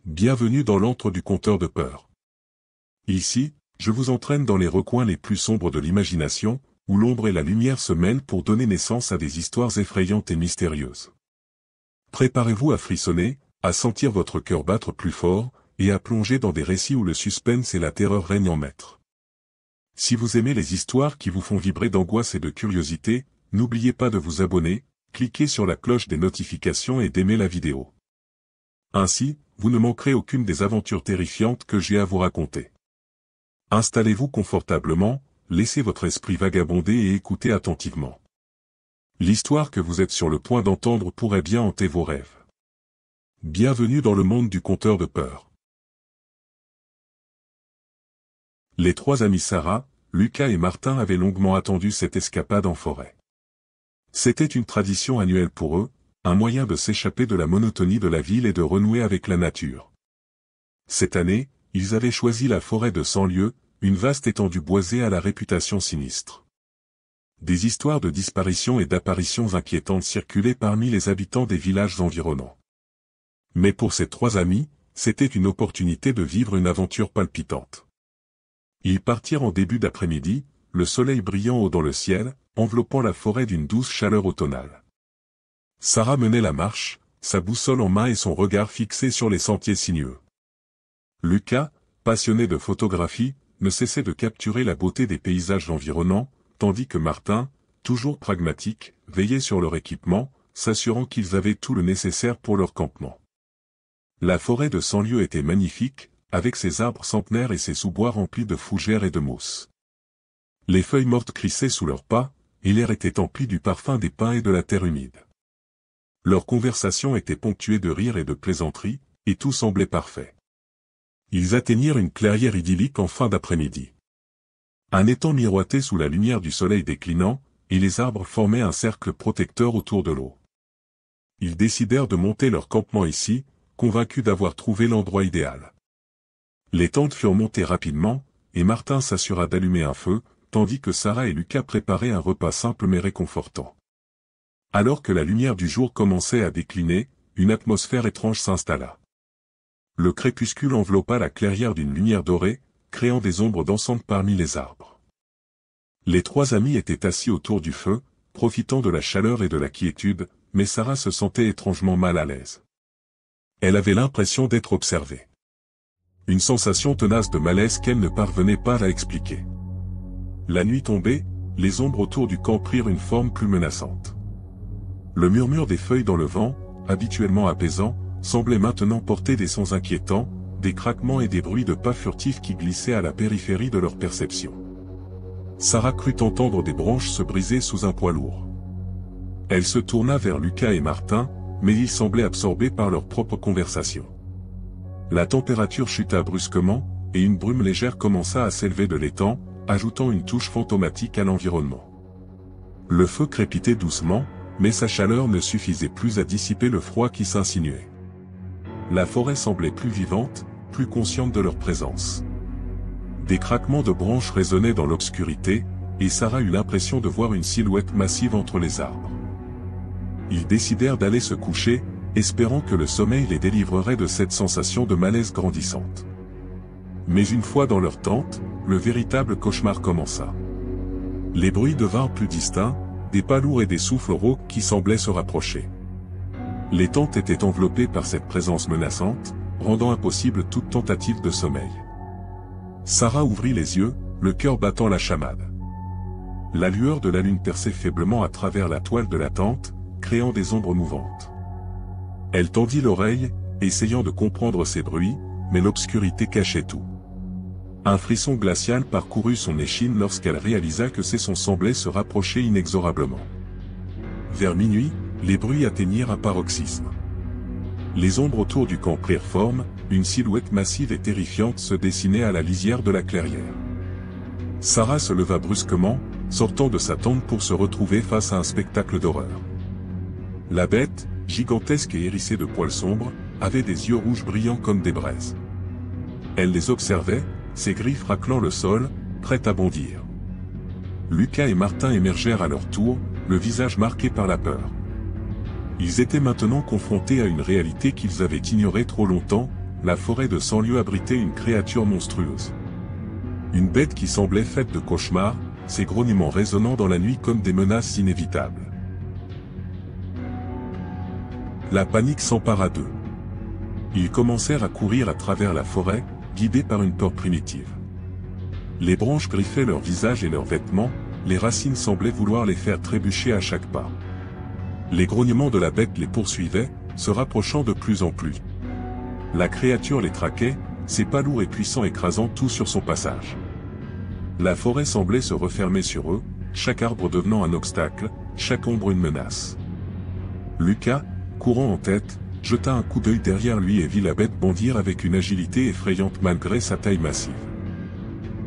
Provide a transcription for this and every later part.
Bienvenue dans l'antre du conteur de peur. Ici, je vous entraîne dans les recoins les plus sombres de l'imagination, où l'ombre et la lumière se mêlent pour donner naissance à des histoires effrayantes et mystérieuses. Préparez-vous à frissonner, à sentir votre cœur battre plus fort, et à plonger dans des récits où le suspense et la terreur règnent en maître. Si vous aimez les histoires qui vous font vibrer d'angoisse et de curiosité, n'oubliez pas de vous abonner, cliquez sur la cloche des notifications et d'aimer la vidéo. Ainsi, vous ne manquerez aucune des aventures terrifiantes que j'ai à vous raconter. Installez-vous confortablement, laissez votre esprit vagabonder et écoutez attentivement. L'histoire que vous êtes sur le point d'entendre pourrait bien hanter vos rêves. Bienvenue dans le monde du conteur de peur. Les trois amis Sarah, Lucas et Martin avaient longuement attendu cette escapade en forêt. C'était une tradition annuelle pour eux, un moyen de s'échapper de la monotonie de la ville et de renouer avec la nature. Cette année, ils avaient choisi la forêt de 100 lieues, une vaste étendue boisée à la réputation sinistre. Des histoires de disparitions et d'apparitions inquiétantes circulaient parmi les habitants des villages environnants. Mais pour ces trois amis, c'était une opportunité de vivre une aventure palpitante. Ils partirent en début d'après-midi, le soleil brillant haut dans le ciel, enveloppant la forêt d'une douce chaleur automnale. Sarah menait la marche, sa boussole en main et son regard fixé sur les sentiers sinueux. Lucas, passionné de photographie, ne cessait de capturer la beauté des paysages environnants, tandis que Martin, toujours pragmatique, veillait sur leur équipement, s'assurant qu'ils avaient tout le nécessaire pour leur campement. La forêt de 100 lieues était magnifique, avec ses arbres centenaires et ses sous-bois remplis de fougères et de mousses. Les feuilles mortes crissaient sous leurs pas, et l'air était empli du parfum des pins et de la terre humide. Leur conversation était ponctuée de rires et de plaisanteries, et tout semblait parfait. Ils atteignirent une clairière idyllique en fin d'après-midi. Un étang miroitait sous la lumière du soleil déclinant, et les arbres formaient un cercle protecteur autour de l'eau. Ils décidèrent de monter leur campement ici, convaincus d'avoir trouvé l'endroit idéal. Les tentes furent montées rapidement, et Martin s'assura d'allumer un feu, tandis que Sarah et Lucas préparaient un repas simple mais réconfortant. Alors que la lumière du jour commençait à décliner, une atmosphère étrange s'installa. Le crépuscule enveloppa la clairière d'une lumière dorée, créant des ombres dansantes parmi les arbres. Les trois amis étaient assis autour du feu, profitant de la chaleur et de la quiétude, mais Sarah se sentait étrangement mal à l'aise. Elle avait l'impression d'être observée. Une sensation tenace de malaise qu'elle ne parvenait pas à expliquer. La nuit tombée, les ombres autour du camp prirent une forme plus menaçante. Le murmure des feuilles dans le vent, habituellement apaisant, semblait maintenant porter des sons inquiétants, des craquements et des bruits de pas furtifs qui glissaient à la périphérie de leur perception. Sarah crut entendre des branches se briser sous un poids lourd. Elle se tourna vers Lucas et Martin, mais ils semblaient absorbés par leur propre conversation. La température chuta brusquement, et une brume légère commença à s'élever de l'étang, ajoutant une touche fantomatique à l'environnement. Le feu crépitait doucement, mais sa chaleur ne suffisait plus à dissiper le froid qui s'insinuait. La forêt semblait plus vivante, plus consciente de leur présence. Des craquements de branches résonnaient dans l'obscurité, et Sarah eut l'impression de voir une silhouette massive entre les arbres. Ils décidèrent d'aller se coucher, espérant que le sommeil les délivrerait de cette sensation de malaise grandissante. Mais une fois dans leur tente, le véritable cauchemar commença. Les bruits devinrent plus distincts, des pas lourds et des souffles rauques qui semblaient se rapprocher. Les tentes étaient enveloppées par cette présence menaçante, rendant impossible toute tentative de sommeil. Sarah ouvrit les yeux, le cœur battant la chamade. La lueur de la lune perçait faiblement à travers la toile de la tente, créant des ombres mouvantes. Elle tendit l'oreille, essayant de comprendre ces bruits, mais l'obscurité cachait tout. Un frisson glacial parcourut son échine lorsqu'elle réalisa que ces sons semblaient se rapprocher inexorablement. Vers minuit, les bruits atteignirent un paroxysme. Les ombres autour du camp prirent forme, une silhouette massive et terrifiante se dessinait à la lisière de la clairière. Sarah se leva brusquement, sortant de sa tente pour se retrouver face à un spectacle d'horreur. La bête, gigantesque et hérissée de poils sombres, avait des yeux rouges brillants comme des braises. Elle les observait, ses griffes raclant le sol, prêtes à bondir. Lucas et Martin émergèrent à leur tour, le visage marqué par la peur. Ils étaient maintenant confrontés à une réalité qu'ils avaient ignorée trop longtemps, la forêt de Cent-Lieues abritait une créature monstrueuse. Une bête qui semblait faite de cauchemars, ses grognements résonnant dans la nuit comme des menaces inévitables. La panique s'empara d'eux. Ils commencèrent à courir à travers la forêt, guidés par une peur primitive. Les branches griffaient leurs visages et leurs vêtements, les racines semblaient vouloir les faire trébucher à chaque pas. Les grognements de la bête les poursuivaient, se rapprochant de plus en plus. La créature les traquait, ses pas lourds et puissants écrasant tout sur son passage. La forêt semblait se refermer sur eux, chaque arbre devenant un obstacle, chaque ombre une menace. Lucas, courant en tête, jeta un coup d'œil derrière lui et vit la bête bondir avec une agilité effrayante malgré sa taille massive.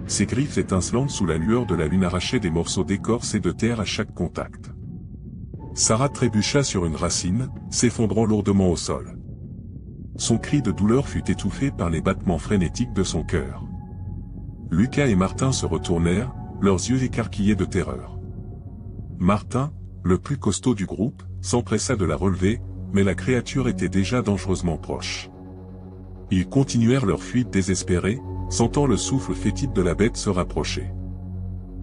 Ses griffes étincelantes sous la lueur de la lune arrachaient des morceaux d'écorce et de terre à chaque contact. Sarah trébucha sur une racine, s'effondrant lourdement au sol. Son cri de douleur fut étouffé par les battements frénétiques de son cœur. Lucas et Martin se retournèrent, leurs yeux écarquillés de terreur. Martin, le plus costaud du groupe, s'empressa de la relever, mais la créature était déjà dangereusement proche. Ils continuèrent leur fuite désespérée, sentant le souffle fétide de la bête se rapprocher.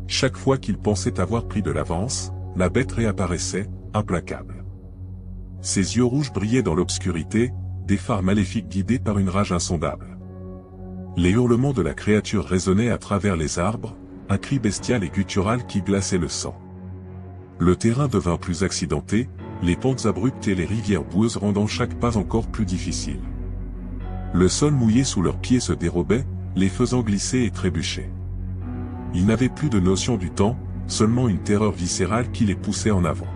Chaque fois qu'ils pensaient avoir pris de l'avance, la bête réapparaissait, implacable. Ses yeux rouges brillaient dans l'obscurité, des phares maléfiques guidés par une rage insondable. Les hurlements de la créature résonnaient à travers les arbres, un cri bestial et guttural qui glaçait le sang. Le terrain devint plus accidenté, les pentes abruptes et les rivières boueuses rendant chaque pas encore plus difficile. Le sol mouillé sous leurs pieds se dérobait, les faisant glisser et trébucher. Ils n'avaient plus de notion du temps, seulement une terreur viscérale qui les poussait en avant.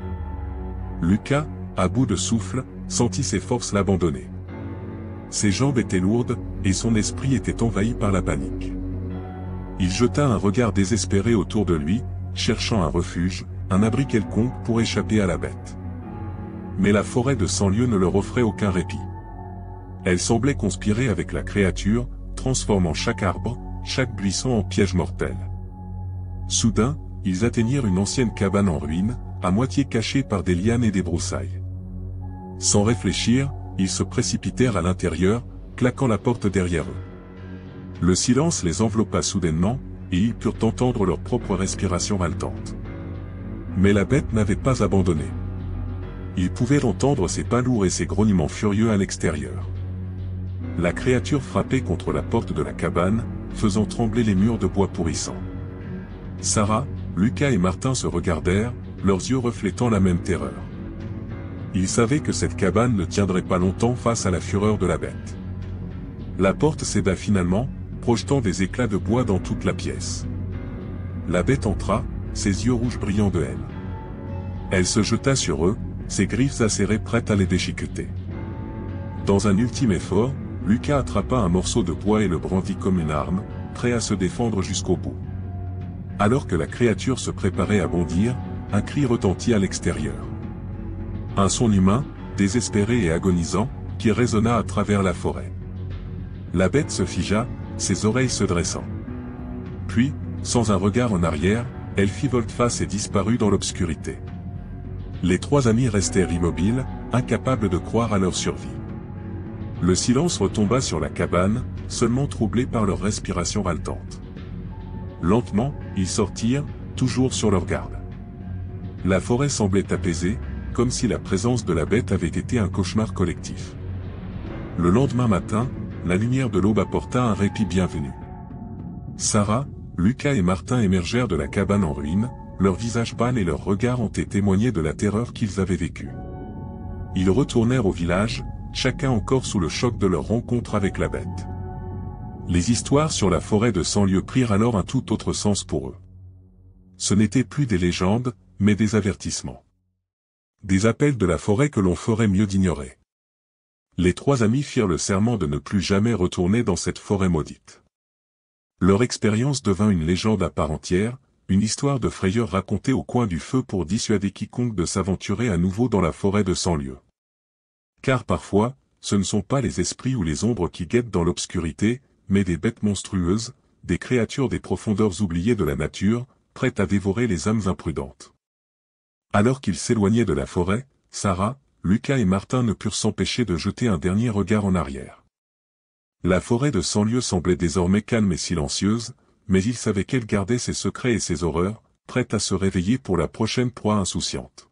Lucas, à bout de souffle, sentit ses forces l'abandonner. Ses jambes étaient lourdes, et son esprit était envahi par la panique. Il jeta un regard désespéré autour de lui, cherchant un refuge, un abri quelconque pour échapper à la bête. Mais la forêt de Cent-Lieues ne leur offrait aucun répit. Elle semblait conspirer avec la créature, transformant chaque arbre, chaque buisson en piège mortel. Soudain, ils atteignirent une ancienne cabane en ruine, à moitié cachée par des lianes et des broussailles. Sans réfléchir, ils se précipitèrent à l'intérieur, claquant la porte derrière eux. Le silence les enveloppa soudainement, et ils purent entendre leur propre respiration haletante. Mais la bête n'avait pas abandonné. Ils pouvaient entendre ses pas lourds et ses grognements furieux à l'extérieur. La créature frappait contre la porte de la cabane, faisant trembler les murs de bois pourrissant. Sarah, Lucas et Martin se regardèrent, leurs yeux reflétant la même terreur. Ils savaient que cette cabane ne tiendrait pas longtemps face à la fureur de la bête. La porte céda finalement, projetant des éclats de bois dans toute la pièce. La bête entra, ses yeux rouges brillant de haine. Elle se jeta sur eux, ses griffes acérées prêtes à les déchiqueter. Dans un ultime effort, Lucas attrapa un morceau de bois et le brandit comme une arme, prêt à se défendre jusqu'au bout. Alors que la créature se préparait à bondir, un cri retentit à l'extérieur. Un son humain, désespéré et agonisant, qui résonna à travers la forêt. La bête se figea, ses oreilles se dressant. Puis, sans un regard en arrière, elle fit volte-face et disparut dans l'obscurité. Les trois amis restèrent immobiles, incapables de croire à leur survie. Le silence retomba sur la cabane, seulement troublé par leur respiration haletante. Lentement, ils sortirent, toujours sur leur garde. La forêt semblait apaisée, comme si la présence de la bête avait été un cauchemar collectif. Le lendemain matin, la lumière de l'aube apporta un répit bienvenu. Sarah, Lucas et Martin émergèrent de la cabane en ruine, leurs visages pâles et leurs regards hantés témoignaient de la terreur qu'ils avaient vécue. Ils retournèrent au village, chacun encore sous le choc de leur rencontre avec la bête. Les histoires sur la forêt de Cent-Lieues prirent alors un tout autre sens pour eux. Ce n'étaient plus des légendes, mais des avertissements. Des appels de la forêt que l'on ferait mieux d'ignorer. Les trois amis firent le serment de ne plus jamais retourner dans cette forêt maudite. Leur expérience devint une légende à part entière, une histoire de frayeur racontée au coin du feu pour dissuader quiconque de s'aventurer à nouveau dans la forêt de Cent-Lieues. Car parfois, ce ne sont pas les esprits ou les ombres qui guettent dans l'obscurité, mais des bêtes monstrueuses, des créatures des profondeurs oubliées de la nature, prêtes à dévorer les âmes imprudentes. Alors qu'ils s'éloignaient de la forêt, Sarah, Lucas et Martin ne purent s'empêcher de jeter un dernier regard en arrière. La forêt de 100 lieues semblait désormais calme et silencieuse, mais il savait qu'elle gardait ses secrets et ses horreurs, prête à se réveiller pour la prochaine proie insouciante.